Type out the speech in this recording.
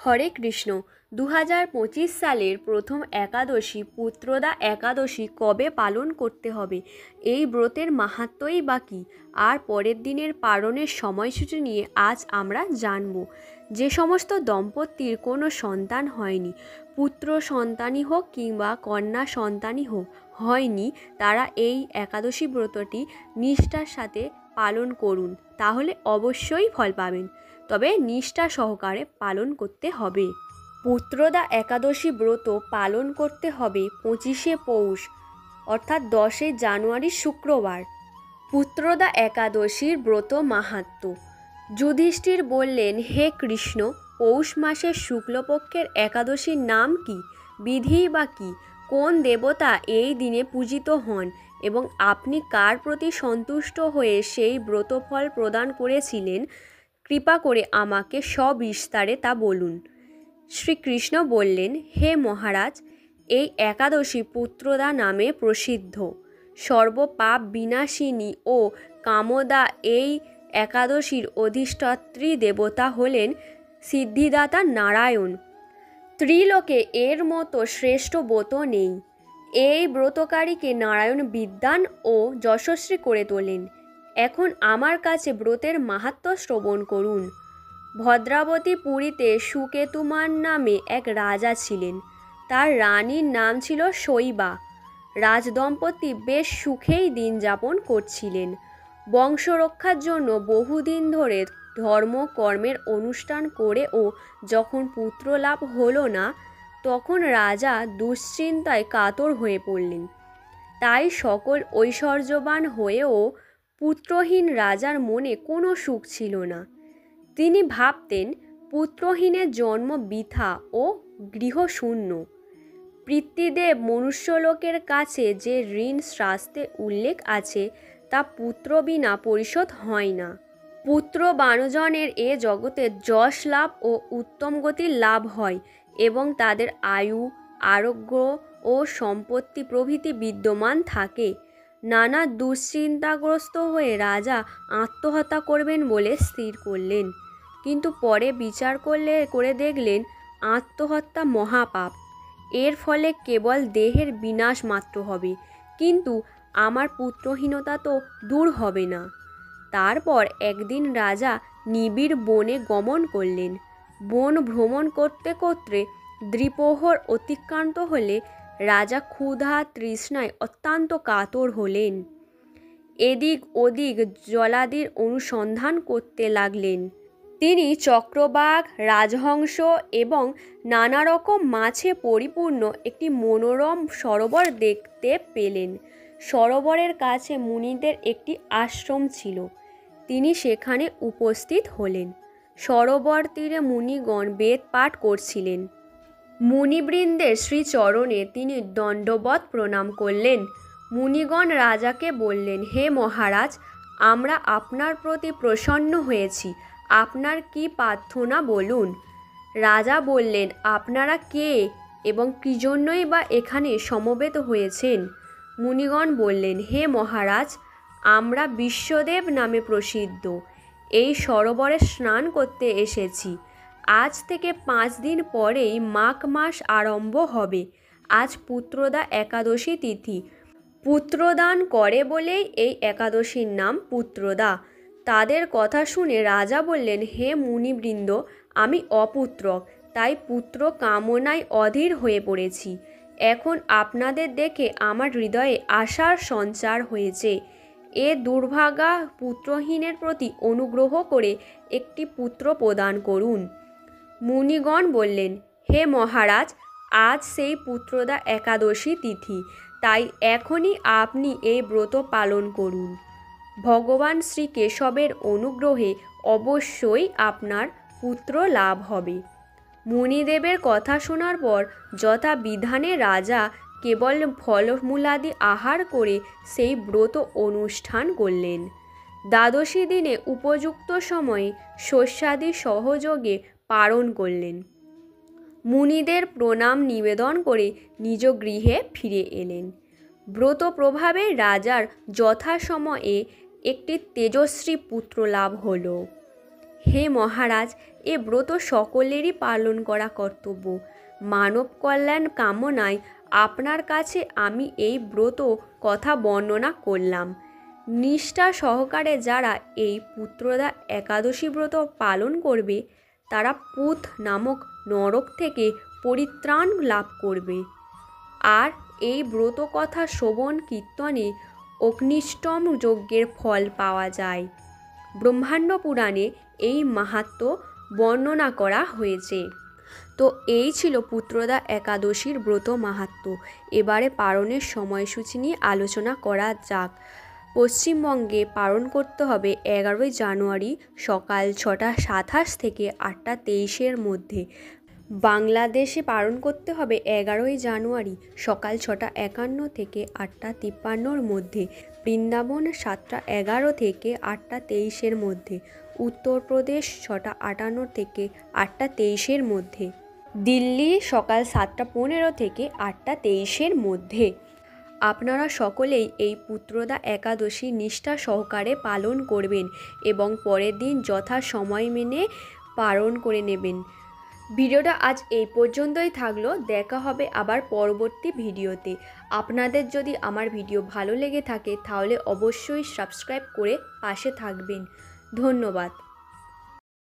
হরে কৃষ্ণ। 2025 সালের প্রথম একাদশী পুত্রদা একাদশী কবে পালন করতে হবে, এই ব্রতের মাহাত্ম্যই বা কী, আর পরের দিনের পালনের সময়সূচি নিয়ে আজ আমরা জানব। যে সমস্ত দম্পতির কোনো সন্তান হয়নি, পুত্র সন্তানই হোক কিংবা কন্যা সন্তানই হোক হয়নি, তারা এই একাদশী ব্রতটি নিষ্ঠার সাথে পালন করুন, তাহলে অবশ্যই ফল পাবেন। তবে নিষ্ঠা সহকারে পালন করতে হবে। পুত্রদা একাদশী ব্রত পালন করতে হবে 25শে পৌষ অর্থাৎ 10শে জানুয়ারি শুক্রবার। পুত্রদা একাদশীর ব্রত মাহাত্ম্য। যুধিষ্ঠির বললেন, হে কৃষ্ণ, পৌষ মাসের শুক্লপক্ষের একাদশীর নাম কি, বিধি বা কী, কোন দেবতা এই দিনে পূজিত হন এবং আপনি কার প্রতি সন্তুষ্ট হয়ে সেই ব্রতফল প্রদান করেছিলেন, কৃপা করে আমাকে সবিস্তারে তা বলুন। শ্রীকৃষ্ণ বললেন, হে মহারাজ, এই একাদশী পুত্রদা নামে প্রসিদ্ধ। সর্বপাপ বিনাশিনী ও কামদা এই একাদশীর অধিষ্ঠাত্রী দেবতা হলেন সিদ্ধিদাতা নারায়ণ। ত্রিলোকে এর মতো শ্রেষ্ঠ ব্রত নেই। এই ব্রতকারীকে নারায়ণ বিদ্বান ও যশস্বী করে তোলেন। এখন আমার কাছে ব্রতের মাহাত্ম্য শ্রবণ করুন। ভদ্রাবতী পুরীতে সুকেতুমান নামে এক রাজা ছিলেন। তার রানীর নাম ছিল শৈবা। রাজদম্পতি বেশ সুখেই দিন যাপন করছিলেন। বংশরক্ষার জন্য বহুদিন ধরে ধর্ম কর্মের অনুষ্ঠান করেও যখন পুত্র লাভ হলো না, তখন রাজা দুশ্চিন্তায় কাতর হয়ে পড়লেন। তাই সকল ঐশ্বর্যবান হয়েও পুত্রহীন রাজার মনে কোনো সুখ ছিল না। তিনি ভাবতেন, পুত্রহীনের জন্ম বৃথা ও গৃহশূন্য। পিতৃদেব মনুষ্যলোকের কাছে যে ঋণ শাস্ত্রে উল্লেখ আছে, তা পুত্র বিনা পরিশোধ হয় না। পুত্র বানজনের এ জগতে যশ লাভ ও উত্তম গতির লাভ হয় এবং তাদের আয়ু, আরোগ্য ও সম্পত্তি প্রভৃতি বিদ্যমান থাকে। নানা দুশ্চিন্তাগ্রস্ত হয়ে রাজা আত্মহত্যা করবেন বলে স্থির করলেন। কিন্তু পরে বিচার করে দেখলেন, আত্মহত্যা মহাপাপ। এর ফলে কেবল দেহের বিনাশ মাত্র হবে, কিন্তু আমার পুত্রহীনতা তো দূর হবে না। তারপর একদিন রাজা নিবিড় বনে গমন করলেন। বন ভ্রমণ করতে করতে দ্বিপ্রহর অতিক্রান্ত হলে রাজা ক্ষুধা তৃষ্ণায় অত্যন্ত কাতর হলেন। এদিক ওদিক জলাদির অনুসন্ধান করতে লাগলেন। তিনি চক্রবাক, রাজহংস এবং নানা রকম মাছে পরিপূর্ণ একটি মনোরম সরোবর দেখতে পেলেন। সরোবরের কাছে মুনিদের একটি আশ্রম ছিল। তিনি সেখানে উপস্থিত হলেন। সরোবর তীরে মুনিগণ বেদ পাঠ করছিলেন। মুনিবৃন্দের শ্রীচরণে তিনি দণ্ডবৎ প্রণাম করলেন। মুনিগণ রাজাকে বললেন, হে মহারাজ, আমরা আপনার প্রতি প্রসন্ন হয়েছি, আপনার কি প্রার্থনা বলুন। রাজা বললেন, আপনারা কে এবং কী জন্যই বা এখানে সমবেত হয়েছেন। মুনিগণ বললেন, হে মহারাজ, আমরা বিশ্বদেব নামে প্রসিদ্ধ এই সরোবরে স্নান করতে এসেছি। আজ থেকে 5 দিন পরেই মাঘ মাস আরম্ভ হবে। আজ পুত্রদা একাদশী তিথি। পুত্রদান করে বলেই এই একাদশীর নাম পুত্রদা। তাদের কথা শুনে রাজা বললেন, হে মুনিবৃন্দ, আমি অপুত্রক, তাই পুত্র কামনায় অধীর হয়ে পড়েছি। এখন আপনাদের দেখে আমার হৃদয়ে আশার সঞ্চার হয়েছে। এ দুর্ভাগা পুত্রহীনের প্রতি অনুগ্রহ করে একটি পুত্র প্রদান করুন। মুনিগণ বললেন, হে মহারাজ, আজ সেই পুত্রদা একাদশী তিথি, তাই এখনই আপনি এই ব্রত পালন করুন। ভগবান শ্রীকেশবের অনুগ্রহে অবশ্যই আপনার পুত্র লাভ হবে। মুনিদেবের কথা শোনার পর যথাবিধানে রাজা কেবল ফলমূলাদি আহার করে সেই ব্রত অনুষ্ঠান করলেন। দ্বাদশী দিনে উপযুক্ত সময়ে শস্যাদি সহযোগে পালন করলেন। মুনিদের প্রণাম নিবেদন করে নিজ গৃহে ফিরে এলেন। ব্রত প্রভাবে রাজার যথাসময়ে একটি তেজস্বী পুত্র লাভ হল। হে মহারাজ, এ ব্রত সকলেরই পালন করা কর্তব্য। মানব কল্যাণ কামনায় আপনার কাছে আমি এই ব্রত কথা বর্ণনা করলাম। নিষ্ঠা সহকারে যারা এই পুত্রদা একাদশী ব্রত পালন করবে তারা পুত নামক নরক থেকে পরিত্রাণ লাভ করবে। আর এই ব্রত কথা শ্রবণ কীর্তনে অগ্নিষ্টম যজ্ঞের ফল পাওয়া যায়। ব্রহ্মাণ্ড পুরাণে এই মাহাত্ম্য বর্ণনা করা হয়েছে। তো এই ছিল পুত্রদা একাদশীর ব্রত মাহাত্ম্য। এবারে পালনের সময়সূচি নিয়ে আলোচনা করা যাক। পশ্চিমবঙ্গে পালন করতে হবে 11ই জানুয়ারি সকাল 6টা 27 থেকে 8টা 23-এর মধ্যে। বাংলাদেশে পালন করতে হবে 11ই জানুয়ারি সকাল 6টা 51 থেকে 8টা 53-এর মধ্যে। বৃন্দাবন 7টা 11 থেকে 8টা 23-এর মধ্যে। উত্তরপ্রদেশ 6টা 58 থেকে 8টা 23-এর মধ্যে। দিল্লি সকাল 7টা 15 থেকে 8টা 23-এর মধ্যে। আপনারা সকলেই এই পুত্রদা একাদশী নিষ্ঠা সহকারে পালন করবেন এবং পরের দিন যথা সময় মেনে পালন করে নেবেন। ভিডিওটা আজ এই পর্যন্তই থাকলো। দেখা হবে আবার পরবর্তী ভিডিওতে। আপনাদের যদি আমার ভিডিও ভালো লেগে থাকে তাহলে অবশ্যই সাবস্ক্রাইব করে পাশে থাকবেন। ধন্যবাদ।